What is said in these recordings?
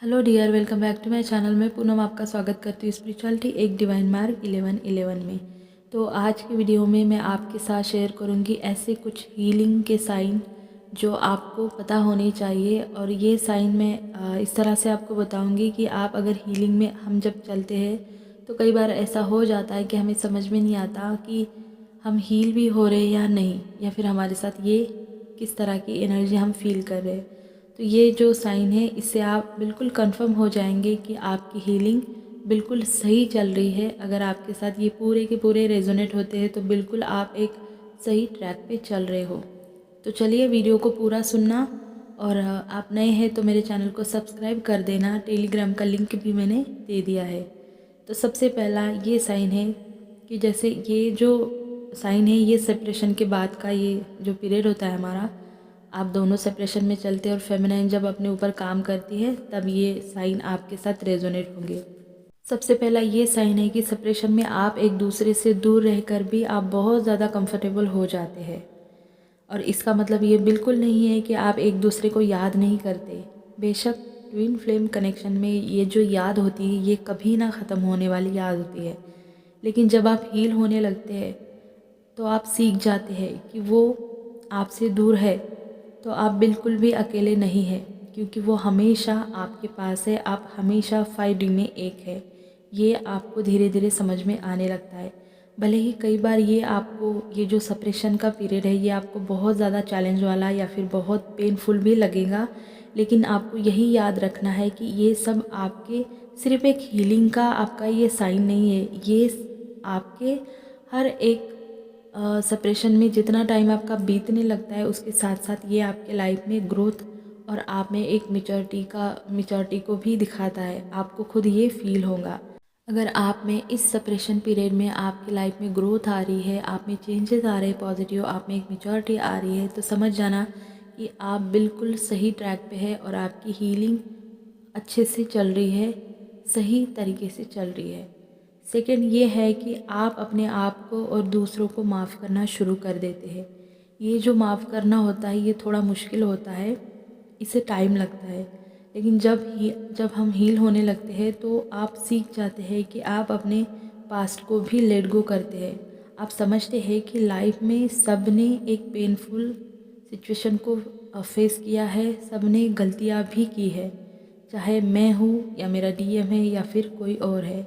Hello dear, welcome back to my channel. मैं पूनम आपका स्वागत करती हूँ स्पिरिचुअलिटी एक डिवाइन मार्ग 1111 में। तो आज की वीडियो में मैं आपके साथ शेयर करूँगी ऐसे कुछ हीलिंग के साइन जो आपको पता होने चाहिए। और ये साइन मैं इस तरह से आपको बताऊँगी कि आप अगर हीलिंग में हम जब चलते हैं तो कई बार ऐसा हो जाता है कि हमें समझ में नहीं आता कि हम हील भी हो रहे या नहीं, या फिर हमारे साथ ये किस तरह की एनर्जी हम फील कर रहे हैं। तो ये जो साइन है, इससे आप बिल्कुल कंफर्म हो जाएंगे कि आपकी हीलिंग बिल्कुल सही चल रही है। अगर आपके साथ ये पूरे के पूरे रेजोनेट होते हैं तो बिल्कुल आप एक सही ट्रैक पे चल रहे हो। तो चलिए वीडियो को पूरा सुनना, और आप नए हैं तो मेरे चैनल को सब्सक्राइब कर देना। टेलीग्राम का लिंक भी मैंने दे दिया है। तो सबसे पहला ये साइन है कि जैसे ये जो साइन है, ये सेपरेशन के बाद का ये जो पीरियड होता है हमारा, आप दोनों सेपरेशन में चलते हैं और फेमिनाइन जब अपने ऊपर काम करती है तब ये साइन आपके साथ रेजोनेट होंगे। सबसे पहला ये साइन है कि सेपरेशन में आप एक दूसरे से दूर रहकर भी आप बहुत ज़्यादा कंफर्टेबल हो जाते हैं। और इसका मतलब ये बिल्कुल नहीं है कि आप एक दूसरे को याद नहीं करते। बेशक ट्विन फ्लेम कनेक्शन में ये जो याद होती है ये कभी ना ख़त्म होने वाली याद होती है। लेकिन जब आप हील होने लगते हैं तो आप सीख जाते हैं कि वो आपसे दूर है तो आप बिल्कुल भी अकेले नहीं हैं, क्योंकि वो हमेशा आपके पास है। आप हमेशा 5D में एक है। ये आपको धीरे धीरे समझ में आने लगता है। भले ही कई बार ये जो सेपरेशन का पीरियड है ये आपको बहुत ज़्यादा चैलेंज वाला या फिर बहुत पेनफुल भी लगेगा, लेकिन आपको यही याद रखना है कि ये सब आपके सिर्फ एक हीलिंग का आपका ये साइन नहीं है। ये आपके हर एक सेपरेशन में जितना टाइम आपका बीतने लगता है उसके साथ साथ ये आपके लाइफ में ग्रोथ और आप में एक मेचोरिटी को भी दिखाता है। आपको खुद ये फील होगा। अगर आप में इस सेपरेशन पीरियड में आपकी लाइफ में ग्रोथ आ रही है, आप में चेंजेस आ रहे हैं पॉजिटिव, आप में एक मेचोरिटी आ रही है, तो समझ जाना कि आप बिल्कुल सही ट्रैक पे है और आपकी हीलिंग अच्छे से चल रही है, सही तरीके से चल रही है। सेकंड ये है कि आप अपने आप को और दूसरों को माफ़ करना शुरू कर देते हैं। ये जो माफ़ करना होता है ये थोड़ा मुश्किल होता है, इसे टाइम लगता है। लेकिन जब हम हील होने लगते हैं तो आप सीख जाते हैं कि आप अपने पास्ट को भी लेट गो करते हैं। आप समझते हैं कि लाइफ में सब ने एक पेनफुल सिचुएशन को फेस किया है, सब ने गलतियाँ भी की है। चाहे मैं हूँ या मेरा डीएम है या फिर कोई और है,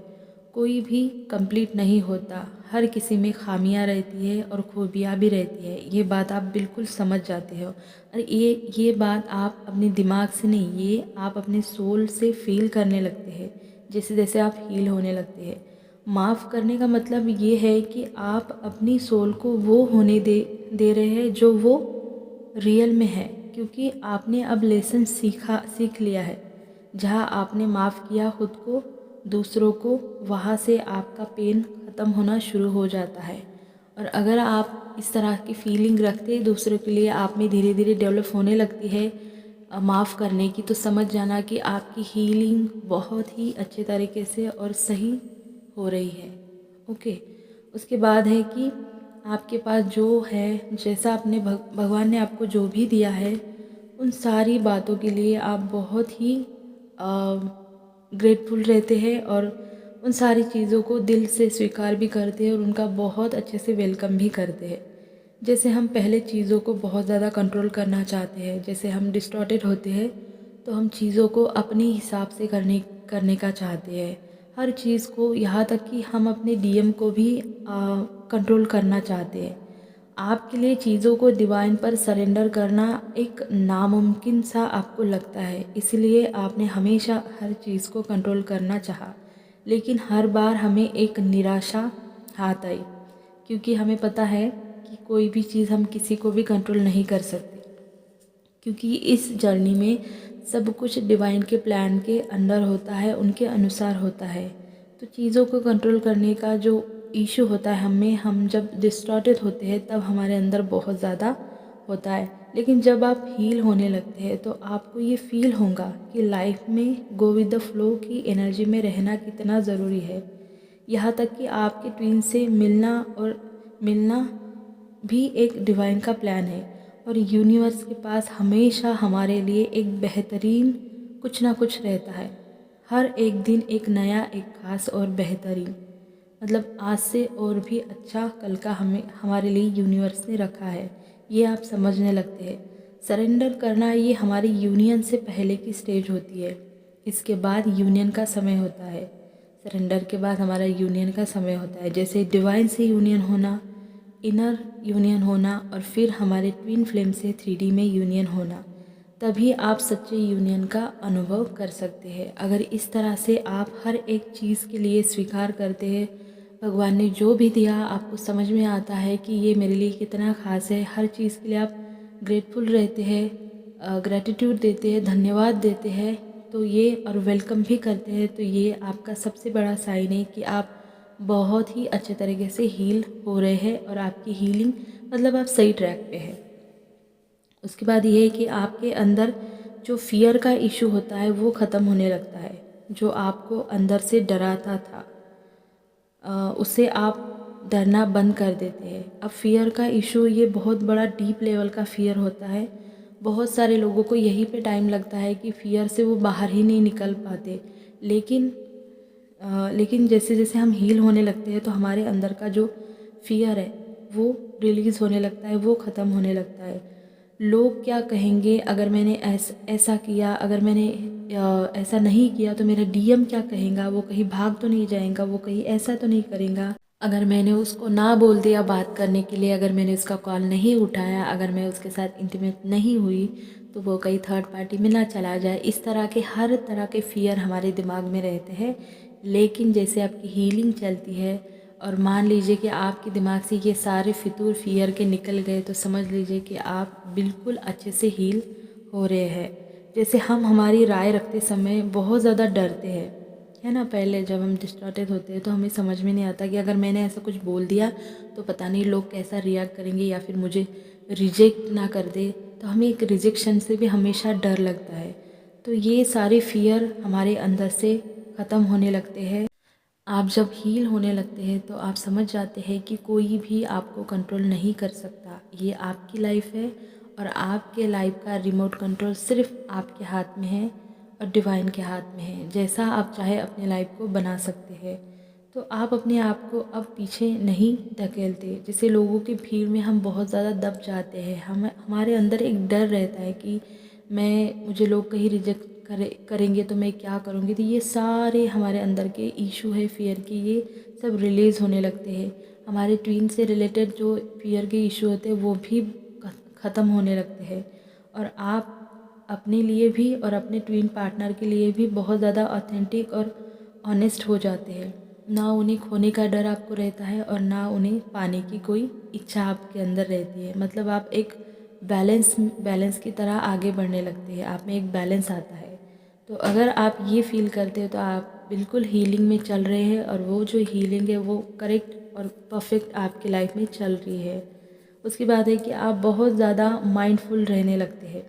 कोई भी कंप्लीट नहीं होता। हर किसी में खामियां रहती है और खूबियाँ भी रहती है। ये बात आप बिल्कुल समझ जाते हो। और ये बात आप अपने दिमाग से नहीं, ये आप अपने सोल से फील करने लगते हैं जैसे जैसे आप हील होने लगते हैं। माफ़ करने का मतलब ये है कि आप अपनी सोल को वो होने दे रहे हैं जो वो रियल में है, क्योंकि आपने अब लेसन सीख लिया है। जहाँ आपने माफ़ किया खुद को, दूसरों को, वहाँ से आपका पेन ख़त्म होना शुरू हो जाता है। और अगर आप इस तरह की फीलिंग रखते हैं दूसरों के लिए, आप में धीरे धीरे डेवलप होने लगती है माफ़ करने की, तो समझ जाना कि आपकी हीलिंग बहुत ही अच्छे तरीके से और सही हो रही है। ओके। उसके बाद है कि आपके पास जो है, जैसा अपने भगवान ने आपको जो भी दिया है, उन सारी बातों के लिए आप बहुत ही ग्रेटफुल रहते हैं और उन सारी चीज़ों को दिल से स्वीकार भी करते हैं और उनका बहुत अच्छे से वेलकम भी करते हैं। जैसे हम पहले चीज़ों को बहुत ज़्यादा कंट्रोल करना चाहते हैं, जैसे हम डिस्टॉर्टेड होते हैं तो हम चीज़ों को अपने हिसाब से करने का चाहते हैं। हर चीज़ को, यहाँ तक कि हम अपने डीएम को भी कंट्रोल करना चाहते हैं। आपके लिए चीज़ों को डिवाइन पर सरेंडर करना एक नामुमकिन सा आपको लगता है, इसलिए आपने हमेशा हर चीज़ को कंट्रोल करना चाहा। लेकिन हर बार हमें एक निराशा हाथ आई, क्योंकि हमें पता है कि कोई भी चीज़ हम किसी को भी कंट्रोल नहीं कर सकते, क्योंकि इस जर्नी में सब कुछ डिवाइन के प्लान के अंडर होता है, उनके अनुसार होता है। तो चीज़ों को कंट्रोल करने का जो इशू होता है हमें, हम जब डिस्टॉर्टेड होते हैं तब हमारे अंदर बहुत ज़्यादा होता है। लेकिन जब आप हील होने लगते हैं तो आपको ये फील होगा कि लाइफ में गो विद द फ्लो की एनर्जी में रहना कितना ज़रूरी है। यहाँ तक कि आपके ट्विन से मिलना भी एक डिवाइन का प्लान है। और यूनिवर्स के पास हमेशा हमारे लिए एक बेहतरीन कुछ ना कुछ रहता है। हर एक दिन एक नया, एक खास और बेहतरीन, मतलब आज से और भी अच्छा कल का हमारे लिए यूनिवर्स ने रखा है, ये आप समझने लगते हैं। सरेंडर करना ये हमारी यूनियन से पहले की स्टेज होती है। इसके बाद यूनियन का समय होता है। सरेंडर के बाद हमारा यूनियन का समय होता है, जैसे डिवाइन से यूनियन होना, इनर यूनियन होना, और फिर हमारे ट्विन फ्लेम से 3D में यूनियन होना। तभी आप सच्चे यूनियन का अनुभव कर सकते हैं। अगर इस तरह से आप हर एक चीज़ के लिए स्वीकार करते हैं, भगवान ने जो भी दिया आपको समझ में आता है कि ये मेरे लिए कितना ख़ास है, हर चीज़ के लिए आप ग्रेटफुल रहते हैं, ग्रैटिट्यूड देते हैं, धन्यवाद देते हैं, तो ये और वेलकम भी करते हैं, तो ये आपका सबसे बड़ा साइन है कि आप बहुत ही अच्छे तरीके से हील हो रहे हैं और आपकी हीलिंग मतलब आप सही ट्रैक पे हैं। उसके बाद ये है कि आपके अंदर जो फियर का इशू होता है वो ख़त्म होने लगता है। जो आपको अंदर से डराता था उससे आप डरना बंद कर देते हैं। अब फियर का इशू ये बहुत बड़ा डीप लेवल का फियर होता है। बहुत सारे लोगों को यहीं पे टाइम लगता है कि फियर से वो बाहर ही नहीं निकल पाते। लेकिन जैसे जैसे हम हील होने लगते हैं तो हमारे अंदर का जो फियर है वो रिलीज़ होने लगता है, वो ख़त्म होने लगता है। लोग क्या कहेंगे अगर मैंने ऐसा किया, अगर मैंने ऐसा नहीं किया तो मेरा डीएम क्या कहेगा, वो कहीं भाग तो नहीं जाएगा, वो कहीं ऐसा तो नहीं करेगा, अगर मैंने उसको ना बोल दिया बात करने के लिए, अगर मैंने उसका कॉल नहीं उठाया, अगर मैं उसके साथ इंटीमेट नहीं हुई तो वो कहीं थर्ड पार्टी में ना चला जाए। इस तरह के हर तरह के फियर हमारे दिमाग में रहते हैं। लेकिन जैसे आपकी हीलिंग चलती है और मान लीजिए कि आपके दिमाग से ये सारे फितूर फियर के निकल गए, तो समझ लीजिए कि आप बिल्कुल अच्छे से हील हो रहे हैं। जैसे हम हमारी राय रखते समय बहुत ज़्यादा डरते हैं, है ना। पहले जब हम डिस्टॉर्टेड होते हैं तो हमें समझ में नहीं आता कि अगर मैंने ऐसा कुछ बोल दिया तो पता नहीं लोग कैसा रिएक्ट करेंगे या फिर मुझे रिजेक्ट ना कर दे, तो हमें एक रिजेक्शन से भी हमेशा डर लगता है। तो ये सारे फियर हमारे अंदर से ख़त्म होने लगते हैं। आप जब हील होने लगते हैं तो आप समझ जाते हैं कि कोई भी आपको कंट्रोल नहीं कर सकता। ये आपकी लाइफ है और आपके लाइफ का रिमोट कंट्रोल सिर्फ आपके हाथ में है और डिवाइन के हाथ में है। जैसा आप चाहे अपने लाइफ को बना सकते हैं। तो आप अपने आप को अब पीछे नहीं धकेलते। जैसे लोगों की भीड़ में हम बहुत ज़्यादा दब जाते हैं, हमारे अंदर एक डर रहता है कि मुझे लोग कहीं रिजेक्ट करेंगे तो मैं क्या करूँगी। तो ये सारे हमारे अंदर के इशू है फियर की, ये सब रिलीज़ होने लगते हैं। हमारे ट्विन से रिलेटेड जो फियर के इशू होते हैं वो भी ख़त्म होने लगते हैं। और आप अपने लिए भी और अपने ट्विन पार्टनर के लिए भी बहुत ज़्यादा ऑथेंटिक और ऑनेस्ट हो जाते हैं। ना उन्हें खोने का डर आपको रहता है और ना उन्हें पाने की कोई इच्छा आपके अंदर रहती है। मतलब आप एक बैलेंस की तरह आगे बढ़ने लगते हैं, आप में एक बैलेंस आता है। तो अगर आप ये फील करते हो तो आप बिल्कुल हीलिंग में चल रहे हैं और वो जो हीलिंग है वो करेक्ट और परफेक्ट आपकी लाइफ में चल रही है। उसकी बात है कि आप बहुत ज़्यादा माइंडफुल रहने लगते हैं।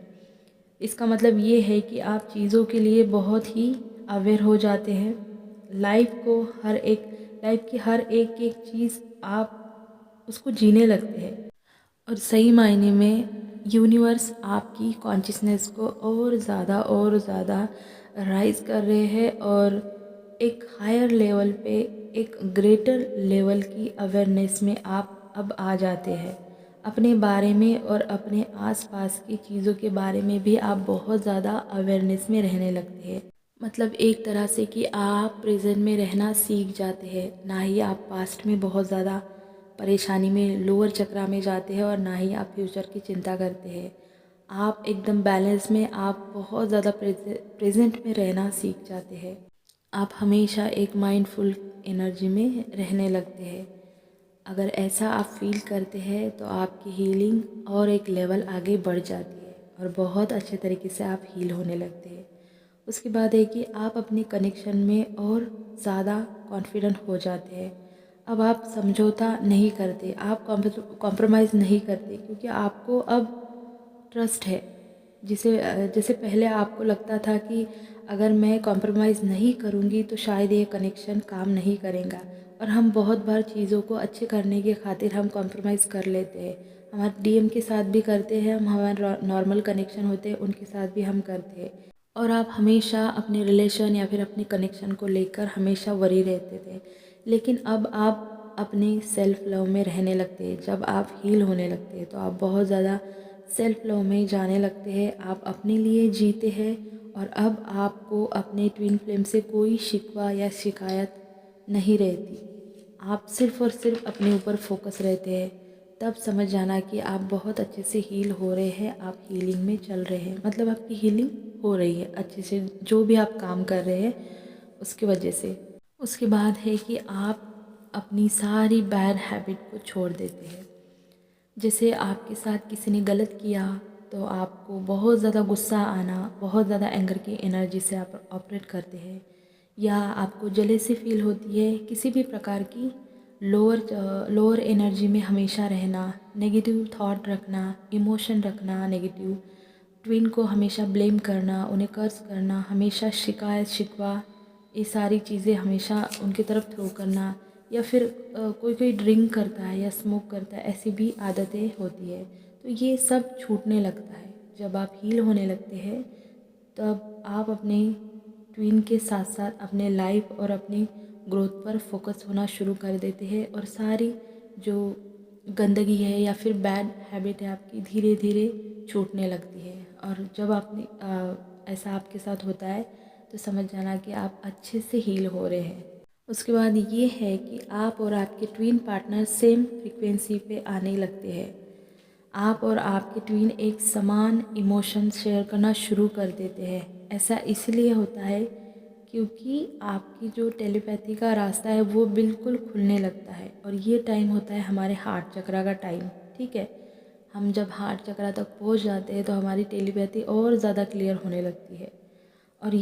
इसका मतलब ये है कि आप चीज़ों के लिए बहुत ही अवेयर हो जाते हैं। लाइफ की हर एक एक चीज़ आप उसको जीने लगते हैं और सही मायने में यूनिवर्स आपकी कॉन्शियसनेस को और ज़्यादा राइज कर रहे हैं और एक हायर लेवल पे, एक ग्रेटर लेवल की अवेयरनेस में आप अब आ जाते हैं। अपने बारे में और अपने आसपास की चीज़ों के बारे में भी आप बहुत ज़्यादा अवेयरनेस में रहने लगते हैं। मतलब एक तरह से कि आप प्रेजेंट में रहना सीख जाते हैं, ना ही आप पास्ट में बहुत ज़्यादा परेशानी में लोअर चक्रा में जाते हैं और ना ही आप फ्यूचर की चिंता करते हैं। आप एकदम बैलेंस में, आप बहुत ज़्यादा प्रेजेंट में रहना सीख जाते हैं। आप हमेशा एक माइंडफुल एनर्जी में रहने लगते हैं। अगर ऐसा आप फील करते हैं तो आपकी हीलिंग और एक लेवल आगे बढ़ जाती है और बहुत अच्छे तरीके से आप हील होने लगते हैं। उसके बाद है कि आप अपने कनेक्शन में और ज़्यादा कॉन्फिडेंट हो जाते हैं। अब आप समझौता नहीं करते, आप कॉम्प्रोमाइज़ नहीं करते, क्योंकि आपको अब ट्रस्ट है। जैसे पहले आपको लगता था कि अगर मैं कॉम्प्रोमाइज़ नहीं करूँगी तो शायद ये कनेक्शन काम नहीं करेगा, और हम बहुत बार चीज़ों को अच्छे करने के खातिर हम कॉम्प्रोमाइज़ कर लेते हैं। हमारे डीएम के साथ भी करते हैं हम, हमारे नॉर्मल कनेक्शन होते हैं उनके साथ भी हम करते हैं। और आप हमेशा अपने रिलेशन या फिर अपने कनेक्शन को लेकर हमेशा वरी रहते थे। लेकिन अब आप अपने सेल्फ़ लव में रहने लगते हैं। जब आप हील होने लगते हैं तो आप बहुत ज़्यादा सेल्फ़ लव में जाने लगते हैं। आप अपने लिए जीते हैं और अब आपको अपने ट्विन फ्लेम से कोई शिकवा या शिकायत नहीं रहती। आप सिर्फ़ और सिर्फ अपने ऊपर फोकस रहते हैं। तब समझ जाना कि आप बहुत अच्छे से हील हो रहे हैं, आप हीलिंग में चल रहे हैं। मतलब आपकी हीलिंग हो रही है अच्छे से, जो भी आप काम कर रहे हैं उसकी वजह से। उसके बाद है कि आप अपनी सारी बैड हैबिट को छोड़ देते हैं। जैसे आपके साथ किसी ने गलत किया तो आपको बहुत ज़्यादा गुस्सा आना, बहुत ज़्यादा एंगर की एनर्जी से आप ऑपरेट करते हैं, या आपको जेलेसी फील होती है, किसी भी प्रकार की लोअर एनर्जी में हमेशा रहना, नेगेटिव थॉट रखना, इमोशन रखना नेगेटिव, ट्विन को हमेशा ब्लेम करना, उन्हें कर्ज करना, हमेशा शिकायत शिकवा, ये सारी चीज़ें हमेशा उनकी तरफ थ्रो करना, या फिर कोई कोई ड्रिंक करता है या स्मोक करता है, ऐसी भी आदतें होती है। तो ये सब छूटने लगता है जब आप हील होने लगते हैं। तब आप अपने ट्विन के साथ साथ अपने लाइफ और अपनी ग्रोथ पर फोकस होना शुरू कर देते हैं, और सारी जो गंदगी है या फिर बैड हैबिट है आपकी धीरे धीरे छूटने लगती है। और जब आपने ऐसा आपके साथ होता है तो समझ जाना कि आप अच्छे से हील हो रहे हैं। उसके बाद ये है कि आप और आपके ट्विन पार्टनर सेम फ्रीक्वेंसी पे आने लगते हैं। आप और आपके ट्विन एक समान इमोशन शेयर करना शुरू कर देते हैं। ऐसा इसलिए होता है क्योंकि आपकी जो टेलीपैथी का रास्ता है वो बिल्कुल खुलने लगता है, और ये टाइम होता है हमारे हार्ट चक्रा का टाइम। ठीक है, हम जब हार्ट चक्रा तक पहुंच जाते हैं तो हमारी टेलीपैथी और ज़्यादा क्लियर होने लगती है, और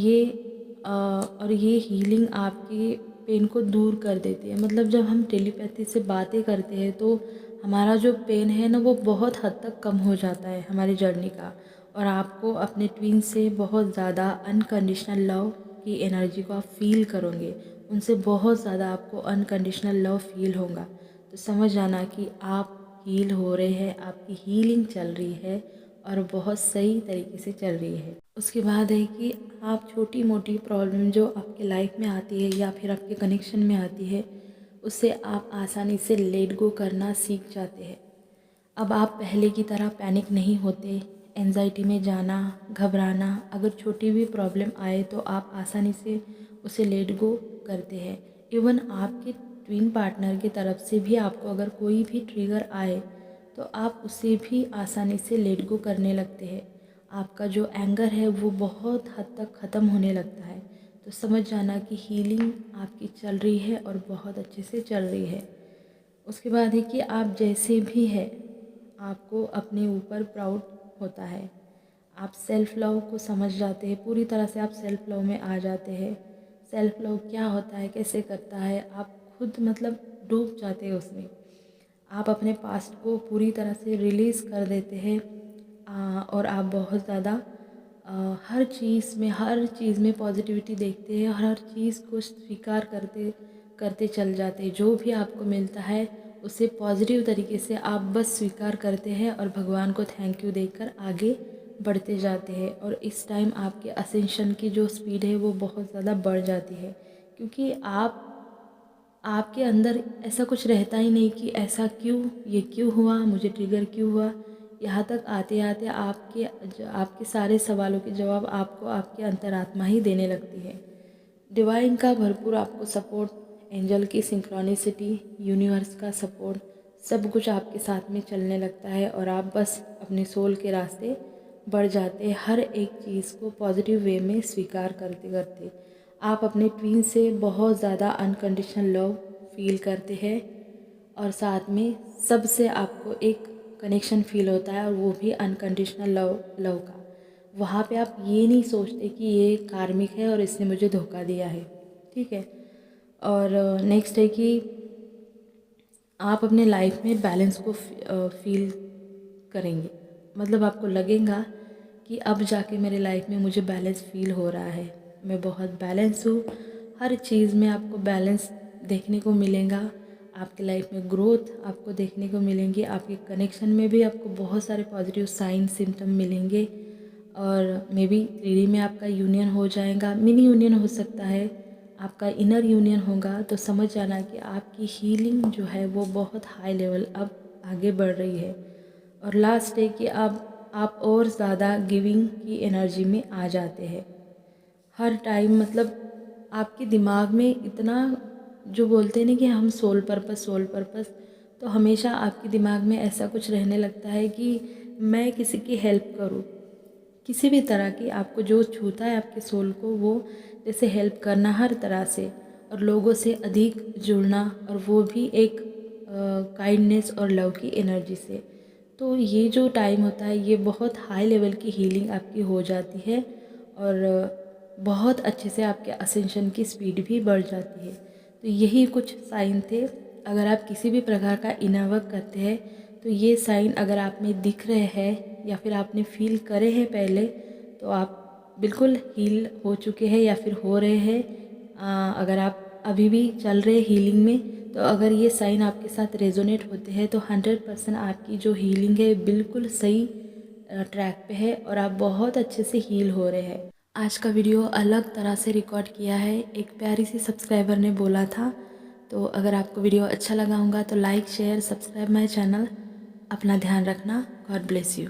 ये हीलिंग आपके पेन को दूर कर देती है। मतलब जब हम टेलीपैथी से बातें करते हैं तो हमारा जो पेन है ना वो बहुत हद तक कम हो जाता है हमारी जर्नी का, और आपको अपने ट्विन से बहुत ज़्यादा अनकंडीशनल लव की एनर्जी को आप फील करोगे। उनसे बहुत ज़्यादा आपको अनकंडीशनल लव फील होगा। तो समझ जाना कि आप हील हो रहे हैं, आपकी हीलिंग चल रही है और बहुत सही तरीके से चल रही है। उसके बाद है कि आप छोटी मोटी प्रॉब्लम जो आपके लाइफ में आती है या फिर आपके कनेक्शन में आती है उससे आप आसानी से लेट गो करना सीख जाते हैं। अब आप पहले की तरह पैनिक नहीं होते, एंजाइटी में जाना, घबराना, अगर छोटी भी प्रॉब्लम आए तो आप आसानी से उसे लेट गो करते हैं। इवन आपके ट्विन पार्टनर की तरफ से भी आपको अगर कोई भी ट्रिगर आए तो आप उसे भी आसानी से लेट गो करने लगते हैं। आपका जो एंगर है वो बहुत हद तक ख़त्म होने लगता है। तो समझ जाना कि हीलिंग आपकी चल रही है और बहुत अच्छे से चल रही है। उसके बाद है कि आप जैसे भी हैं आपको अपने ऊपर प्राउड होता है। आप सेल्फ़ लव को समझ जाते हैं, पूरी तरह से आप सेल्फ़ लव में आ जाते हैं। सेल्फ़ लव क्या होता है, कैसे करता है, आप खुद मतलब डूब जाते हैं उसमें। आप अपने पास्ट को पूरी तरह से रिलीज़ कर देते हैं, और आप बहुत ज़्यादा हर चीज़ में पॉजिटिविटी देखते हैं, हर चीज़ को स्वीकार करते करते चल जाते हैं। जो भी आपको मिलता है उसे पॉजिटिव तरीके से आप बस स्वीकार करते हैं और भगवान को थैंक यू देकर आगे बढ़ते जाते हैं। और इस टाइम आपके असेंशन की जो स्पीड है वो बहुत ज़्यादा बढ़ जाती है, क्योंकि आपके अंदर ऐसा कुछ रहता ही नहीं कि ऐसा क्यों, ये क्यों हुआ, मुझे ट्रिगर क्यों हुआ। यहाँ तक आते आते आपके सारे सवालों के जवाब आपको आपकी अंतरात्मा ही देने लगती है। डिवाइन का भरपूर आपको सपोर्ट, एंजल की सिंक्रोनिसिटी, यूनिवर्स का सपोर्ट, सब कुछ आपके साथ में चलने लगता है, और आप बस अपने सोल के रास्ते बढ़ जाते हैं, हर एक चीज़ को पॉजिटिव वे में स्वीकार करते करते। आप अपने ट्विन से बहुत ज़्यादा अनकंडीशनल लव फील करते हैं, और साथ में सबसे आपको एक कनेक्शन फील होता है, और वो भी अनकंडीशनल लव का। वहाँ पे आप ये नहीं सोचते कि ये कार्मिक है और इसने मुझे धोखा दिया है। ठीक है। और नेक्स्ट है कि आप अपने लाइफ में बैलेंस को फील करेंगे। मतलब आपको लगेगा कि अब जाके मेरे लाइफ में मुझे बैलेंस फील हो रहा है, मैं बहुत बैलेंस हूँ। हर चीज़ में आपको बैलेंस देखने को मिलेगा। आपके लाइफ में ग्रोथ आपको देखने को मिलेंगी। आपके कनेक्शन में भी आपको बहुत सारे पॉजिटिव साइन सिम्टम मिलेंगे। और मे बी 3D में आपका यूनियन हो जाएगा, मिनी यूनियन हो सकता है, आपका इनर यूनियन होगा। तो समझ जाना कि आपकी हीलिंग जो है वो बहुत हाई लेवल अब आगे बढ़ रही है। और लास्ट है कि अब आप और ज़्यादा गिविंग की एनर्जी में आ जाते हैं। हर टाइम मतलब आपके दिमाग में इतना, जो बोलते हैं ना कि हम सोल पर्पस, तो हमेशा आपके दिमाग में ऐसा कुछ रहने लगता है कि मैं किसी की हेल्प करूं, किसी भी तरह की, आपको जो छूता है आपके सोल को, वो जैसे हेल्प करना हर तरह से, और लोगों से अधिक जुड़ना, और वो भी एक काइंडनेस और लव की एनर्जी से। तो ये जो टाइम होता है ये बहुत हाई लेवल की हीलिंग आपकी हो जाती है, और बहुत अच्छे से आपके असेंशन की स्पीड भी बढ़ जाती है। तो यही कुछ साइन थे। अगर आप किसी भी प्रकार का इनर वर्क करते हैं तो ये साइन अगर आप में दिख रहे हैं या फिर आपने फील करे हैं पहले, तो आप बिल्कुल हील हो चुके हैं या फिर हो रहे हैं। अगर आप अभी भी चल रहे हीलिंग में, तो अगर ये साइन आपके साथ रेजोनेट होते हैं तो 100% आपकी जो हीलिंग है बिल्कुल सही ट्रैक पे है और आप बहुत अच्छे से हील हो रहे हैं। आज का वीडियो अलग तरह से रिकॉर्ड किया है, एक प्यारी सी सब्सक्राइबर ने बोला था। तो अगर आपको वीडियो अच्छा लगा होगा तो like share subscribe my channel. अपना ध्यान रखना। God bless you.